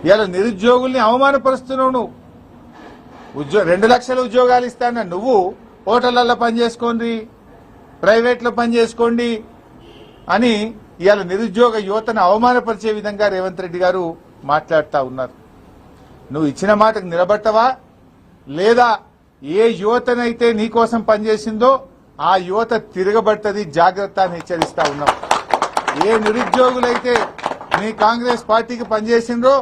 ఇలా నిరుద్యోగుల్ని అవమానపరుస్తున్నావు నువ్వు. 2 లక్షల ఉద్యోగాలు ఇస్తాన నువ్వు హోటళ్లలో పనిచేసుకోండి, ప్రైవేట్లో పనిచేసుకోండి అని ఇవాళ నిరుద్యోగ యువతను అవమానపరిచే విధంగా రేవంత్ రెడ్డి గారు మాట్లాడుతూ ఉన్నారు. నువ్వు ఇచ్చిన మాటకు నిలబట్టవా లేదా ఏ యువతనైతే నీకోసం పనిచేసిందో ఆ యువత తిరగబట్టది, జాగ్రత్త అని హెచ్చరిస్తా ఉన్నాం. ఏ నిరుద్యోగులైతే నీ కాంగ్రెస్ పార్టీకి పనిచేసిండ్రో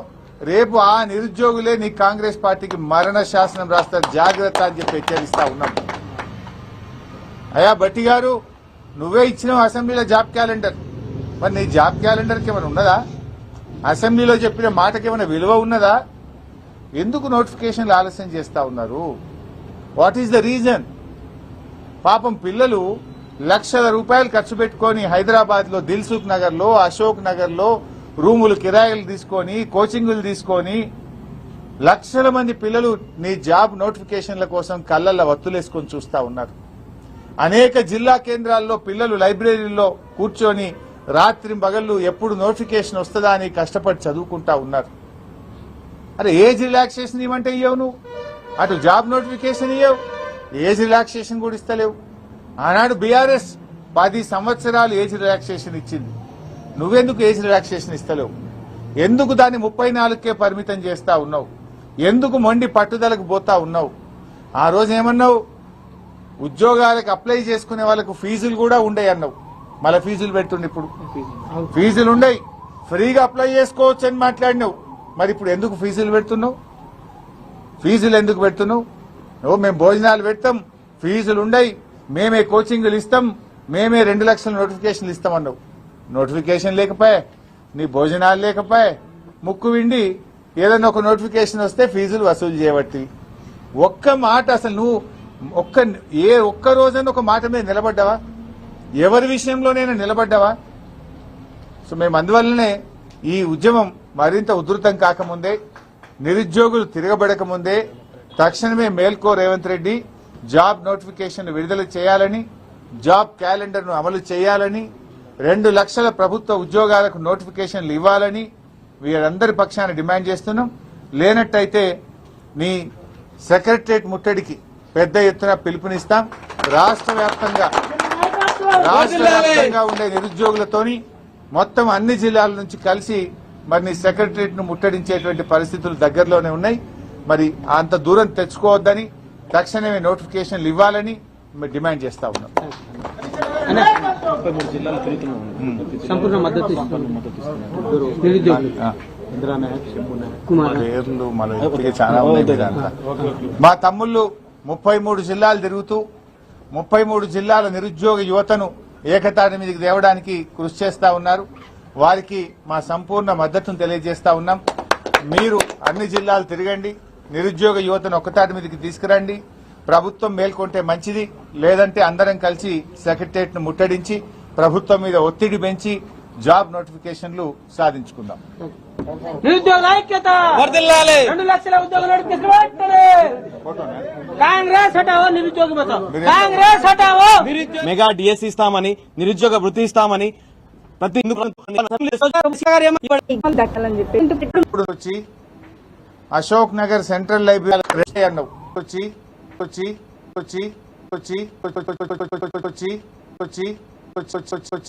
రేపు ఆ నిరుద్యోగులే నీ కాంగ్రెస్ పార్టీకి మరణ శాసనం రాస్తారు, జాగ్రత్త అని చెప్పి హెచ్చరిస్తా ఉన్నాం. అయ్యా భట్టి గారు, నువ్వే ఇచ్చినావు అసెంబ్లీలో జాబ్ క్యాలెండర్, మరి నీ జాబ్ క్యాలెండర్కి ఏమైనా ఉన్నదా? అసెంబ్లీలో చెప్పిన మాటకి ఏమైనా విలువ ఉన్నదా? ఎందుకు నోటిఫికేషన్లు ఆలస్యం చేస్తా ఉన్నారు? What is the reason? పాపం పిల్లలు లక్షల రూపాయలు ఖర్చు పెట్టుకుని హైదరాబాద్ లో దిల్సుఖ్ నగర్ లో, అశోక్ నగర్ లో రూములు కిరాయిలు తీసుకొని, కోచింగులు తీసుకొని లక్షల మంది పిల్లలు నీ జాబ్ నోటిఫికేషన్ల కోసం కళ్లల్లో వత్తులేసుకొని చూస్తా ఉన్నారు. అనేక జిల్లా కేంద్రాల్లో పిల్లలు లైబ్రరీలో కూర్చొని రాత్రి పగళ్లు ఎప్పుడు నోటిఫికేషన్ వస్తుందా అని కష్టపడి చదువుకుంటా ఉన్నారు. అరే ఏజ్ రిలాక్సేషన్ ఇవ్వంటే ఇవ్వవు నువ్వు, అటు జాబ్ నోటిఫికేషన్ ఇవ్వవు, ఏజ్ రిలాక్సేషన్ కూడా ఇస్తలేవు. ఆనాడు బీఆర్ఎస్ 10 సంవత్సరాలు ఏజ్ రిలాక్సేషన్ ఇచ్చింది, నువ్వెందుకు ఏజ్ రిలాక్సేషన్ ఇస్తలేవు? ఎందుకు దాన్ని 34కే పరిమితం చేస్తా ఉన్నావు? ఎందుకు మొండి పట్టుదలకు పోతా ఉన్నావు? ఆ రోజు ఏమన్నావు? ఉద్యోగాలకు అప్లై చేసుకునే వాళ్ళకు ఫీజులు కూడా ఉండే అన్నావు, మళ్ళీ ఫీజులు పెడుతుండే. ఇప్పుడు ఫీజులు ఉండయి, ఫ్రీగా అప్లై చేసుకోవచ్చు అని మాట్లాడినావు. మరి ఇప్పుడు ఎందుకు ఫీజులు పెడుతున్నావు? ఫీజులు ఎందుకు పెడుతున్నావు? నువ్వు మేము భోజనాలు పెడతాం, ఫీజులు ఉండయి, మేమే కోచింగ్లు ఇస్తాం, మేమే 2 లక్షల నోటిఫికేషన్లు ఇస్తామన్నావు. నోటిఫికేషన్ లేకపోయా, నీ భోజనాలు లేకపోయా, ముక్కు విండి ఏదైనా ఒక నోటిఫికేషన్ వస్తే ఫీజులు వసూలు చేయబట్టి. ఒక్క మాట అసలు నువ్వు ఒక్క రోజైనా ఒక మాట మీద నిలబడ్డావా? ఎవరి విషయంలోనైనా నిలబడ్డావా? సో మేము అందువల్లనే ఈ ఉద్యమం మరింత ఉధృతం కాకముందే, నిరుద్యోగులు తిరగబడకముందే తక్షణమే మేల్కో రేవంత్ రెడ్డి జాబ్ నోటిఫికేషన్ విడుదల చేయాలని, జాబ్ క్యాలెండర్ను అమలు చేయాలని, 2 లక్షల ప్రభుత్వ ఉద్యోగాలకు నోటిఫికేషన్లు ఇవ్వాలని వీరందరి పక్షాన డిమాండ్ చేస్తున్నాం. లేనట్టయితే నీ సెక్రటరియట్ ముట్టడికి పెద్ద ఎత్తున పిలుపునిస్తాం. రాష్ట్ర వ్యాప్తంగా ఉండే నిరుద్యోగులతోని మొత్తం అన్ని జిల్లాల నుంచి కలిసి మరి నీ సెక్రటరియట్ ను ముట్టడించేటువంటి పరిస్థితులు దగ్గరలోనే ఉన్నాయి. మరి అంత దూరం తెచ్చుకోవద్దని, తక్షణమే నోటిఫికేషన్లు ఇవ్వాలని మేము డిమాండ్ చేస్తా ఉన్నాం. సంపూర్ణ మద్దతు చాలా మా తమ్ముళ్ళు 33 జిల్లాలు తిరుగుతూ 33 జిల్లాల నిరుద్యోగ యువతను ఏకతాటి మీదకి తేవడానికి కృషి చేస్తా ఉన్నారు. వారికి మా సంపూర్ణ మద్దతును తెలియజేస్తా ఉన్నాం. మీరు అన్ని జిల్లాలు తిరగండి, నిరుద్యోగ యువతను ఒక్కతాటి మీదకి తీసుకురండి. ప్రభుత్వం మేల్కొంటే మంచిది, లేదంటే అందరం కలిసి సెక్రటరియట్ ను ముట్టడించి ప్రభుత్వం మీద ఒత్తిడి పెంచి జాబ్ నోటిఫికేషన్లు సాధించుకుందాం. నిరుద్యోగ ఐక్యత, 2 లక్షల ఉద్యోగ నోటిఫికేషన్, కాంగ్రెస్ హటావో, నిరుద్యోగ బచావో, కాంగ్రెస్ హటావో. మెగా డిఎస్సి ఇస్తామని, నిరుద్యోగ వృత్తి ఇస్తామని ప్రతి ఇప్పుడు వచ్చి అశోక్ నగర్ సెంట్రల్ లైబ్రరీ అన్నావు, వచ్చి వచ్చి వచ్చి వచ్చి వచ్చి వచ్చి వచ్చి